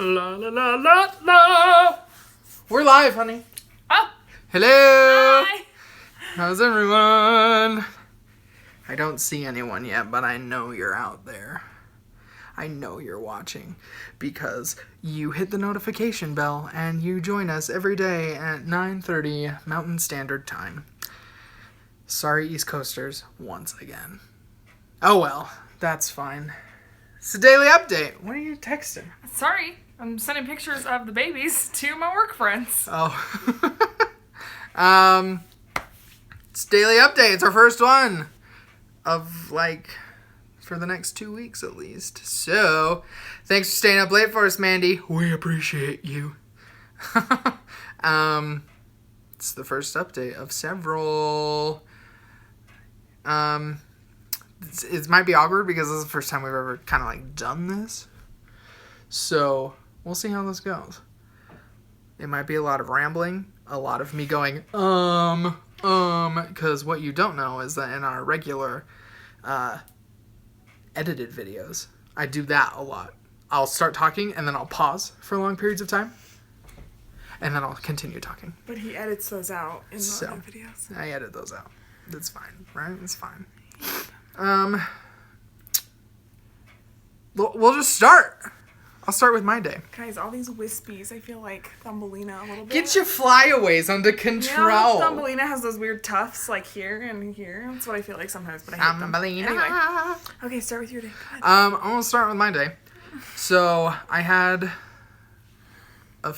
La la la la la. We're live, honey. Oh. Hello. Hi. How's everyone? I don't see anyone yet, but I know you're out there. I know you're watching because you hit the notification bell and you join us every day at 9:30 Mountain Standard Time. Sorry, East Coasters, once again. Oh well, that's fine. It's a daily update. What are you texting? Sorry, I'm sending pictures of the babies to my work friends. Oh. It's daily update. It's our first one of for the next 2 weeks at least. So, thanks for staying up late for us, Mandy. We appreciate you. It's the first update of several. It might be awkward because this is the first time we've ever kind of done this. So, we'll see how this goes. It might be a lot of rambling, a lot of me going, because what you don't know is that in our regular, edited videos, I do that a lot. I'll start talking and then I'll pause for long periods of time. And then I'll continue talking. But he edits those out in the videos. I edit those out. That's fine, right? It's fine. We'll just start. I'll start with my day. Guys, all these wispies, I feel like Thumbelina a little bit. Get your flyaways under control. You know, Thumbelina has those weird tufts here and here. That's what I feel like sometimes, but I hate them. Anyway. Okay, start with your day. Go ahead. I'm going to start with my day. So, I had the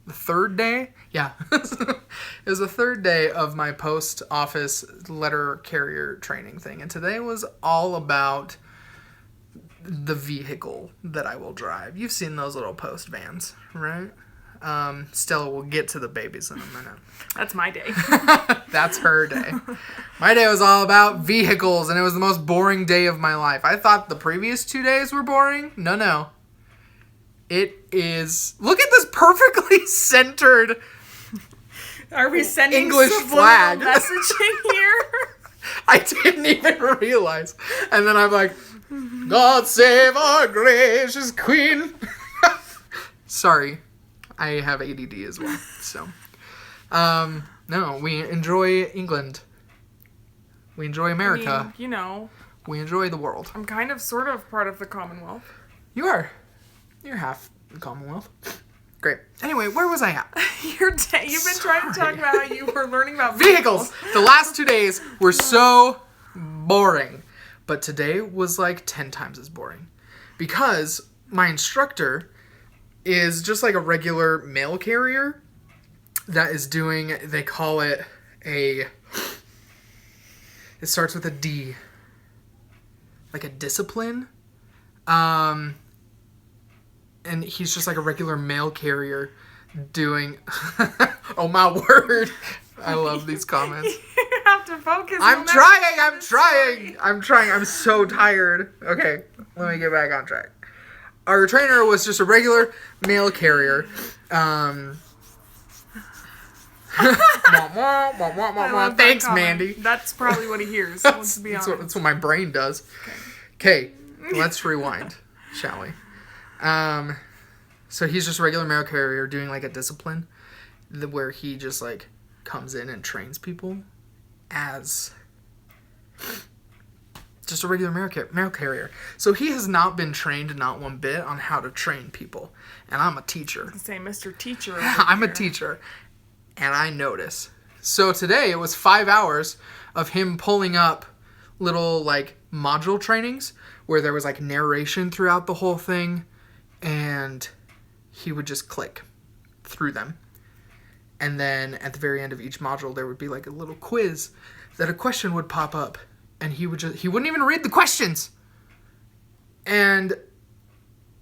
third day? Yeah. It was the third day of my post office letter carrier training thing. And today was all about the vehicle that I will drive. You've seen those little post vans, right? Stella will get to the babies in a minute. That's my day. That's her day. My day was all about vehicles, and it was the most boring day of my life. I thought the previous 2 days were boring. No. It is... Look at this perfectly centered Are we sending English flag messaging here? I didn't even realize. And then I'm like, God save our gracious queen. Sorry. I have ADD as well. So, no, we enjoy England. We enjoy America. I mean, you know. We enjoy the world. I'm kind of sort of part of the Commonwealth. You are. You're half the Commonwealth. Great. Anyway, where was I at? Your day. You've been trying to talk about how you were learning about vehicles. The last 2 days were so boring. But today was 10 times as boring. Because my instructor is just a regular mail carrier that is doing, they call it it starts with a D. Like a discipline. And he's just a regular mail carrier doing... Oh my word. I love these comments. You have to focus. I'm trying. I'm so tired. Okay, let me get back on track. Our trainer was just a regular mail carrier. Thanks, Mandy. That's probably what he hears. Let's be honest. That's what my brain does. Okay, let's rewind, shall we? So he's just a regular mail carrier doing a discipline where he just comes in and trains people as just a regular mail carrier. So he has not been trained not one bit on how to train people. And I'm a teacher. Say Mr. Teacher. I'm a teacher. And I notice. So today it was 5 hours of him pulling up little module trainings where there was narration throughout the whole thing. And he would just click through them. And then at the very end of each module, there would be a little quiz that a question would pop up. And he wouldn't even read the questions. And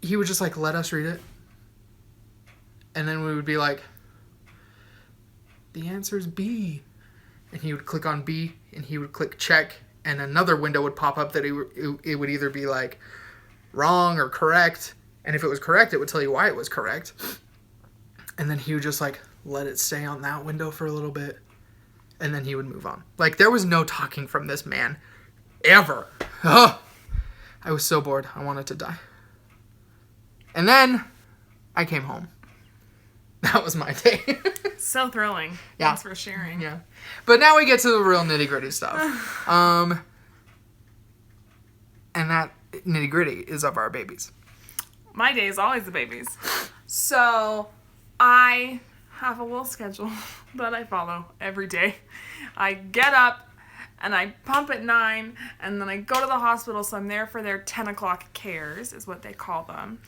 he would just let us read it. And then we would be the answer is B. And he would click on B and he would click check. And another window would pop up that it would either be wrong or correct. And if it was correct, it would tell you why it was correct. And then he would just let it stay on that window for a little bit. And then he would move on. There was no talking from this man. Ever. Ugh. I was so bored. I wanted to die. And then I came home. That was my day. So thrilling. Yeah. Thanks for sharing. Yeah. But now we get to the real nitty-gritty stuff. And that nitty-gritty is of our babies. My day is always the babies. So I have a little schedule that I follow every day. I get up and I pump at 9, and then I go to the hospital, so I'm there for their 10 o'clock cares, is what they call them.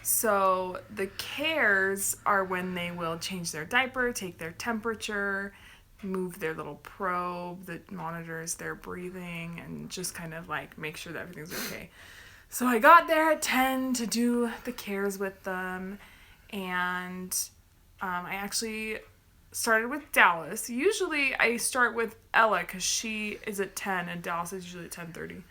So the cares are when they will change their diaper, take their temperature, move their little probe that monitors their breathing, and just kind of like make sure that everything's okay. So I got there at 10 to do the cares with them, and I actually started with Dallas. Usually I start with Ella because she is at 10 and Dallas is usually at 10:30.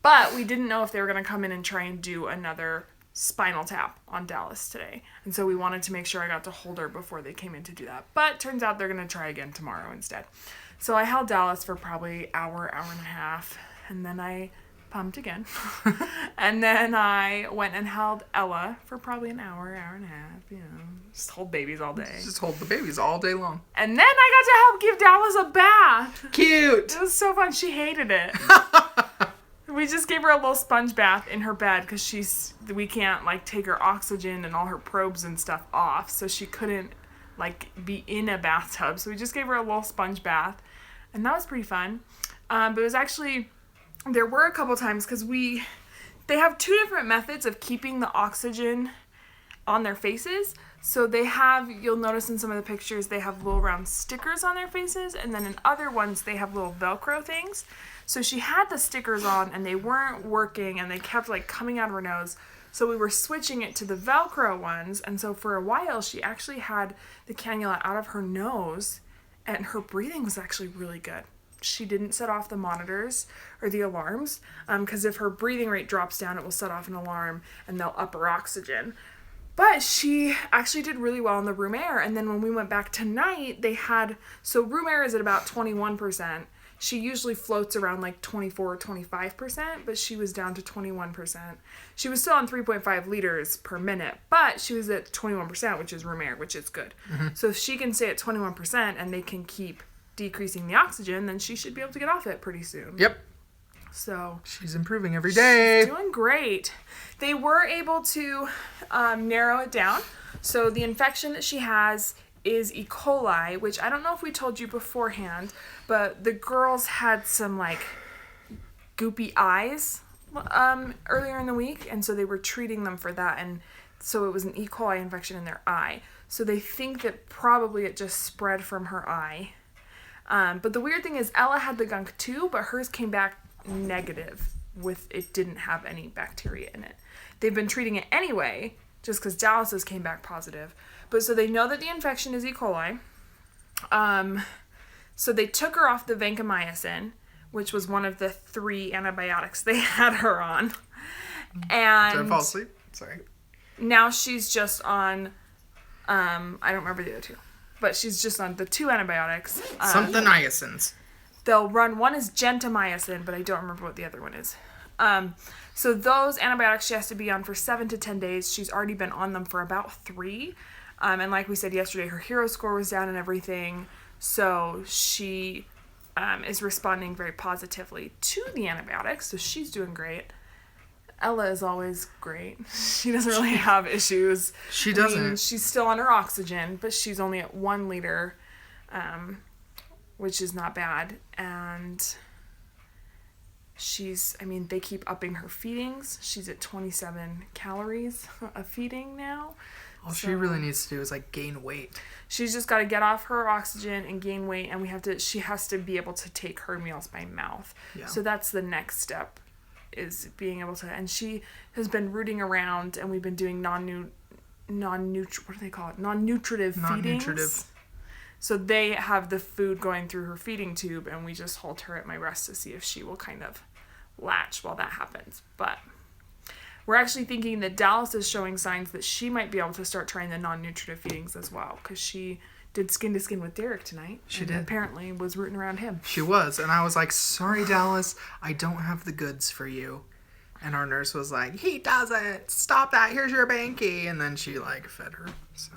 But we didn't know if they were going to come in and try and do another spinal tap on Dallas today. And so we wanted to make sure I got to hold her before they came in to do that. But turns out they're going to try again tomorrow instead. So I held Dallas for probably hour and a half, and then I pumped again. And then I went and held Ella for probably an hour and a half, you know. Just hold babies all day. Just hold the babies all day long. And then I got to help give Dallas a bath. Cute. It was so fun. She hated it. We just gave her a little sponge bath in her bed because we can't like take her oxygen and all her probes and stuff off, so she couldn't like be in a bathtub. So we just gave her a little sponge bath, and that was pretty fun. But it was actually, there were a couple times because they have two different methods of keeping the oxygen on their faces. So they have, you'll notice in some of the pictures, they have little round stickers on their faces, and then in other ones they have little Velcro things. So she had the stickers on and they weren't working and they kept like coming out of her nose. So we were switching it to the Velcro ones, and so for a while she actually had the cannula out of her nose and her breathing was actually really good. She didn't set off the monitors or the alarms because if her breathing rate drops down, it will set off an alarm and they'll up her oxygen. But she actually did really well in the room air. And then when we went back tonight, so room air is at about 21%. She usually floats around like 24 or 25%, but she was down to 21%. She was still on 3.5 liters per minute, but she was at 21%, which is room air, which is good. Mm-hmm. So if she can stay at 21% and they can keep decreasing the oxygen, then she should be able to get off it pretty soon. Yep. So she's improving every day. She's doing great. They were able to narrow it down. So the infection that she has is E. coli, which I don't know if we told you beforehand, but the girls had some like goopy eyes earlier in the week, and so they were treating them for that, and so it was an E. coli infection in their eye. So they think that probably it just spread from her eye. But the weird thing is Ella had the gunk too, but hers came back negative with it didn't have any bacteria in it. They've been treating it anyway, just because Dallas's came back positive. But so they know that the infection is E. coli. So they took her off the vancomycin, which was one of the 3 antibiotics they had her on. And did I fall asleep? Sorry. Now she's just on, I don't remember the other 2, but she's just on the 2 antibiotics. Something niacins. They'll run, one is gentamicin, but I don't remember what the other one is. So those antibiotics she has to be on for 7 to 10 days. She's already been on them for about 3. And like we said yesterday, her hero score was down and everything. So she is responding very positively to the antibiotics. So she's doing great. Ella is always great. She doesn't really have issues. She doesn't. I mean, she's still on her oxygen, but she's only at 1 liter, which is not bad. And they keep upping her feedings. She's at 27 calories a feeding now. All she really needs to do is like gain weight. She's just got to get off her oxygen and gain weight, and she has to be able to take her meals by mouth. Yeah. So that's the next step, is being able to, and she has been rooting around, and we've been doing non-nutritive feedings. So they have the food going through her feeding tube, and we just hold her at my breast to see if she will kind of latch while that happens. But we're actually thinking that Dallas is showing signs that she might be able to start trying the non-nutritive feedings as well, because she did skin to skin with Derek tonight. She did. Apparently was rooting around him. She was, and I was like, sorry, Dallas, I don't have the goods for you. And our nurse was like, he doesn't. Stop that. Here's your banky. And then she, like, fed her. So.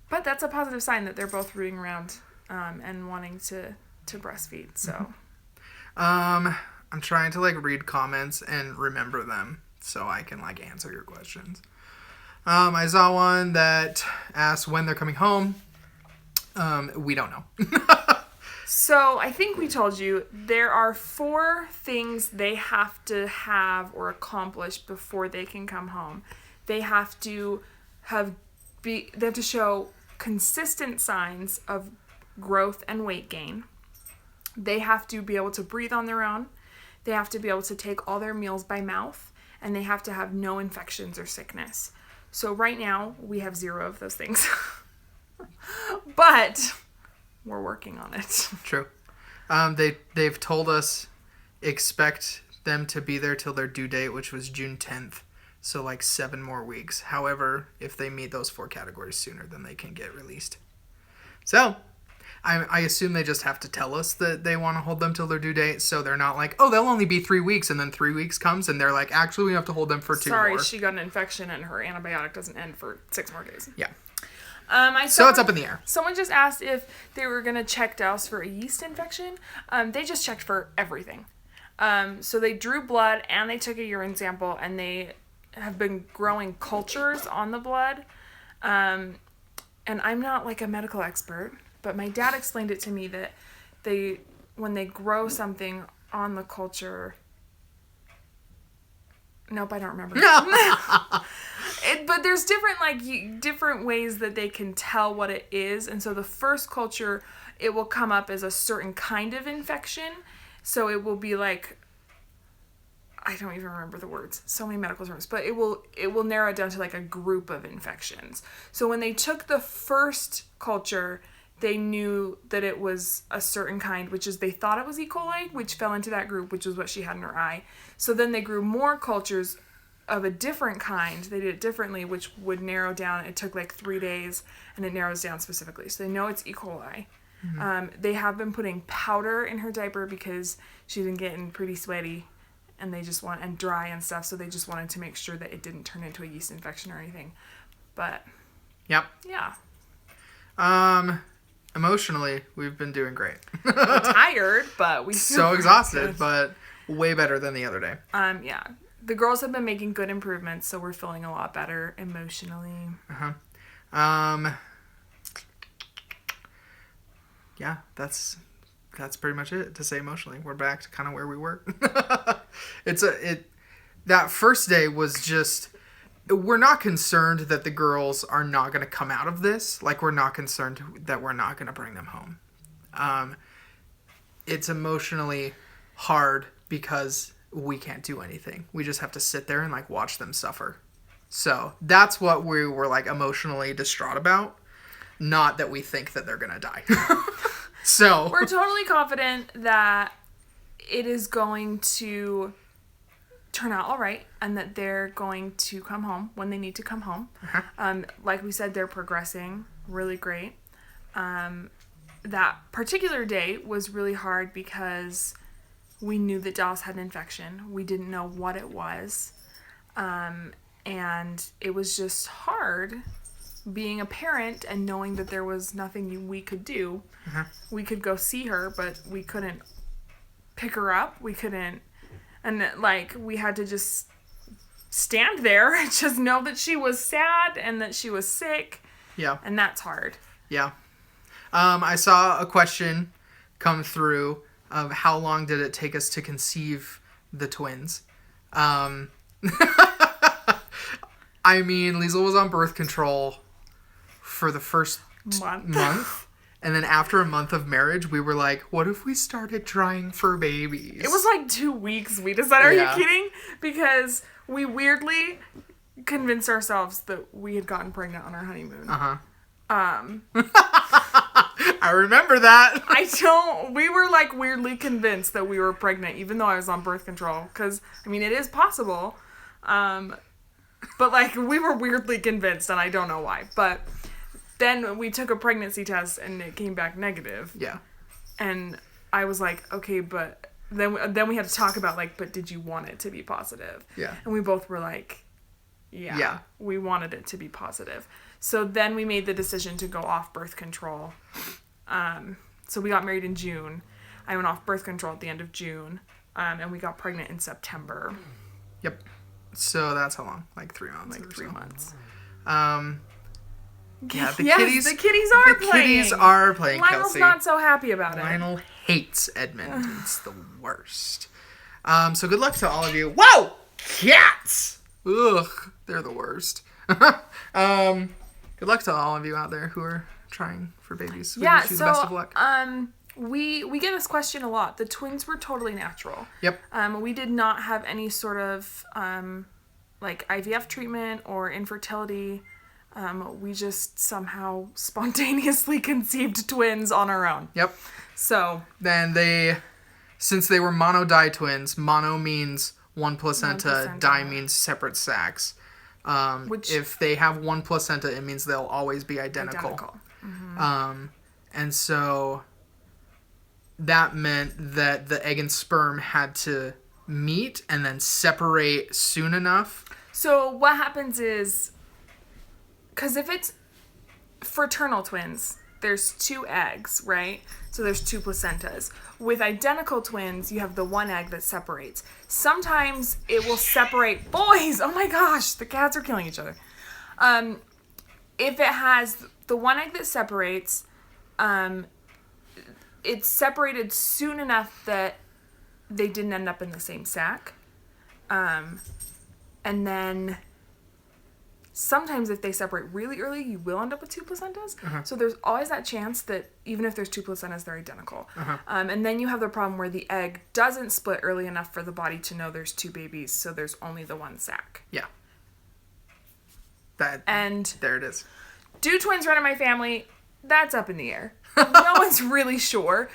But that's a positive sign that they're both rooting around and wanting to breastfeed. So. I'm trying to, like, read comments and remember them so I can, like, answer your questions. I saw one that asked when they're coming home. We don't know. So I think we told you there are 4 things they have to have or accomplish before they can come home. They have to show consistent signs of growth and weight gain. They have to be able to breathe on their own. They have to be able to take all their meals by mouth, and they have to have no infections or sickness. So right now we have 0 of those things. But we're working on it. True. They've told us expect them to be there till their due date, which was June 10th. So like 7 more weeks. However, if they meet those 4 categories sooner, then they can get released. So I assume they just have to tell us that they want to hold them till their due date. So they're not like, oh, they'll only be 3 weeks. And then 3 weeks comes and they're like, actually, we have to hold them for 2 more. Sorry, she got an infection and her antibiotic doesn't end for 6 more days. Yeah. So it's up in the air. Someone just asked if they were going to check Dallas for a yeast infection. They just checked for everything. So they drew blood and they took a urine sample and they have been growing cultures on the blood. And I'm not like a medical expert, but my dad explained it to me that when they grow something on the culture... Nope, I don't remember. But there's different ways that they can tell what it is. And so the first culture, it will come up as a certain kind of infection. So it will be like, I don't even remember the words. So many medical terms. But it will narrow it down to like a group of infections. So when they took the first culture, they knew that it was a certain kind, which is they thought it was E. coli, which fell into that group, which is what she had in her eye. So then they grew more cultures of a different kind. They did it differently, which would narrow down. It took like 3 days, and it narrows down specifically. So they know it's E. coli. Mm-hmm. They have been putting powder in her diaper because she's been getting pretty sweaty, and and dry and stuff. So they just wanted to make sure that it didn't turn into a yeast infection or anything. But yep, yeah. Emotionally, we've been doing great. We're tired, but we so exhausted, but way better than the other day. Yeah. The girls have been making good improvements, so we're feeling a lot better emotionally. Yeah, that's pretty much it to say emotionally. We're back to kind of where we were. That first day was just, we're not concerned that the girls are not going to come out of this. Like, we're not concerned that we're not going to bring them home. It's emotionally hard because we can't do anything. We just have to sit there and, like, watch them suffer. So that's what we were, like, emotionally distraught about. Not that we think that they're going to die. So we're totally confident that it is going to turn out all right and that they're going to come home when they need to come home. Uh-huh. Like we said, they're progressing really great. That particular day was really hard because we knew that Dallas had an infection. We didn't know what it was. And it was just hard being a parent and knowing that there was nothing we could do. Uh-huh. We could go see her, but we couldn't pick her up. We couldn't. And, like, we had to just stand there and just know that she was sad and that she was sick. Yeah. And that's hard. Yeah. I saw a question come through of how long did it take us to conceive the twins. I mean, Liesl was on birth control for the first month. And then after a month of marriage, we were like, what if we started trying for babies? It was like 2 weeks. We decided, are you kidding? Because we weirdly convinced ourselves that we had gotten pregnant on our honeymoon. Uh-huh. I remember that. We were like weirdly convinced that we were pregnant, even though I was on birth control. Because, I mean, it is possible. But like, we were weirdly convinced, and I don't know why. But then we took a pregnancy test, and it came back negative. Yeah. And I was like, okay, but then we had to talk about, like, but did you want it to be positive? Yeah. And we both were like, yeah, we wanted it to be positive. So then we made the decision to go off birth control. So we got married in June. I went off birth control at the end of June. And we got pregnant in September. Yep. So that's how long? Like 3 months. Like 3 months. Yeah, the the kitties are playing. Kitties are playing, Lionel's Kelsey. not so happy about it. Lionel hates Edmund. It's the worst. So good luck to all of you. Whoa! Cats! Ugh, they're the worst. Good luck to all of you out there who are trying for babies. We wish you the best of luck. We get this question a lot. The twins were totally natural. Yep. We did not have any sort of like IVF treatment or infertility. We just somehow spontaneously conceived twins on our own. Yep. So then since they were mono-di twins, mono means one placenta, di means separate sacs. Which, if they have one placenta, it means they'll always be identical. Mm-hmm. And so that meant that the egg and sperm had to meet and then separate soon enough. So what happens is, because if it's fraternal twins, there's 2 eggs, right? So there's 2 placentas. With identical twins, you have the 1 egg that separates. Sometimes it will separate boys. Oh my gosh, the cats are killing each other. If it has the 1 egg that separates, it's separated soon enough that they didn't end up in the same sac. And then sometimes if they separate really early, you will end up with 2 placentas. Uh-huh. So there's always that chance that even if there's 2 placentas, they're identical. Uh-huh. And then you have the problem where the egg doesn't split early enough for the body to know there's 2 babies, so there's only the 1 sac. Yeah. And there it is. Do twins run in my family? That's up in the air. No one's really sure.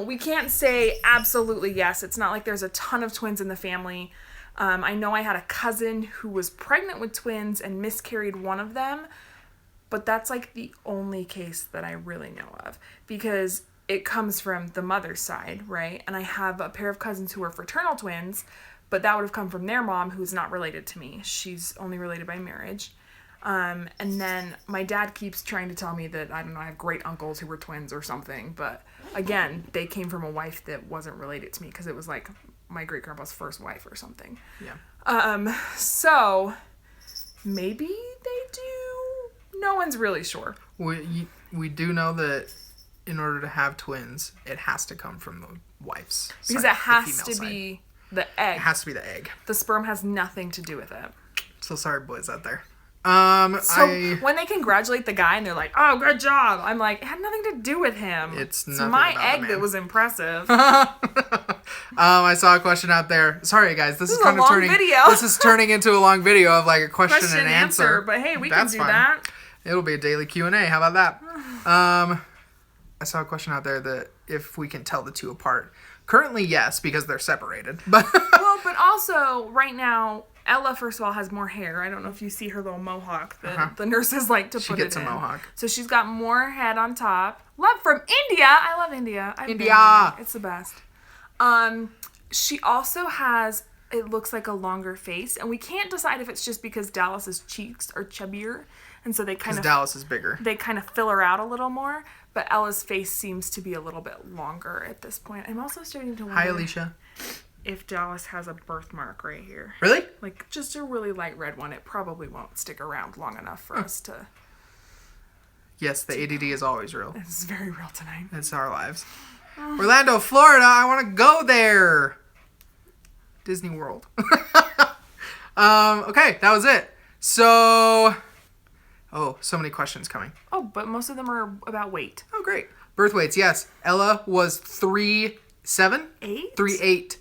We can't say absolutely yes. It's not like there's a ton of twins in the family. I know I had a cousin who was pregnant with twins and miscarried one of them, but that's like the only case that I really know of because it comes from the mother's side, right? And I have a pair of cousins who are fraternal twins, but that would have come from their mom, who's not related to me. She's only related by marriage. And then my dad keeps trying to tell me that, I don't know, I have great uncles who were twins or something, but again, they came from a wife that wasn't related to me because it was like my great-grandpa's first wife or something. Yeah. So maybe they do. No one's really sure. We do know that in order to have twins, it has to come from the wife's side. Because it has to be the egg. It has to be the egg. The sperm has nothing to do with it. So sorry, boys out there. When they congratulate the guy and they're like, "Oh, good job," I'm like, it had nothing to do with him. It's my egg that was impressive. I saw a question out there. Sorry, guys, this is kind of turning. Video. This is turning into a long video of like a question and answer. But hey, we can do that. It'll be a daily Q&A. How about that? I saw a question out there that if we can tell the 2 apart. Currently, yes, because they're separated. But also right now, Ella, first of all, has more hair. I don't know if you see her little mohawk that the nurses like to put it in. She gets a mohawk. So she's got more head on top. Love from India. I love India. India. It's the best. She also has, it looks like a longer face. And we can't decide if it's just because Dallas's cheeks are chubbier. And so they kind of... Dallas is bigger. They kind of fill her out a little more. But Ella's face seems to be a little bit longer at this point. I'm also starting to wonder... Hi, Alicia. If Dallas has a birthmark right here. Really? Like, just a really light red one. It probably won't stick around long enough for us to... Yes, the ADD is always real. It's very real tonight. It's our lives. Orlando, Florida. I want to go there. Disney World. Okay, that was it. So... Oh, so many questions coming. Oh, but most of them are about weight. Oh, great. Birth weights, yes. Ella was 3'7"? 8? 3'8"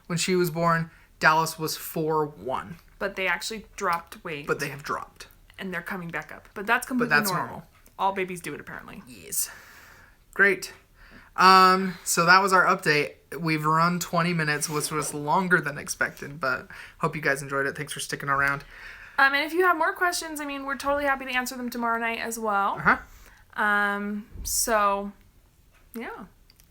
when she was born. Dallas was 4'1". But they actually dropped weight. But they have dropped. And they're coming back up. But that's completely normal. All babies do it, apparently. Yes. Great. So that was our update. We've run 20 minutes, which was longer than expected, but hope you guys enjoyed it. Thanks for sticking around. And if you have more questions, I mean, we're totally happy to answer them tomorrow night as well. Uh-huh. So, yeah.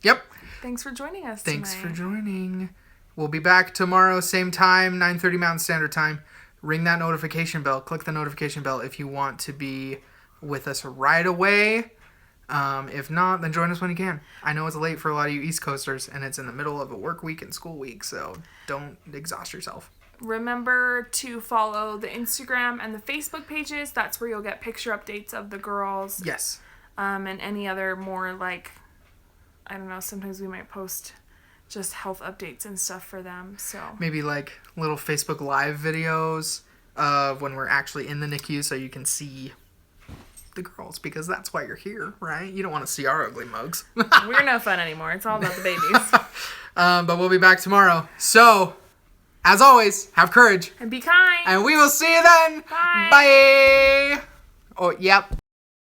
Yep. Thanks for joining us Thanks for tonight. joining. We'll be back tomorrow, same time, 9:30 Mountain Standard Time. Ring that notification bell. Click the notification bell if you want to be with us right away. If not, then join us when you can. I know it's late for a lot of you East Coasters, and it's in the middle of a work week and school week, so don't exhaust yourself. Remember to follow the Instagram and the Facebook pages. That's where you'll get picture updates of the girls. Yes. And any other more like, I don't know, sometimes we might post just health updates and stuff for them. So Maybe like little Facebook Live videos of when we're actually in the NICU so you can see the girls, because that's why you're here, right? You don't want to see our ugly mugs. we're no fun anymore. It's all about the babies. But we'll be back tomorrow. So, as always, have courage. And be kind. And we will see you then. Bye. Bye. Oh, yep.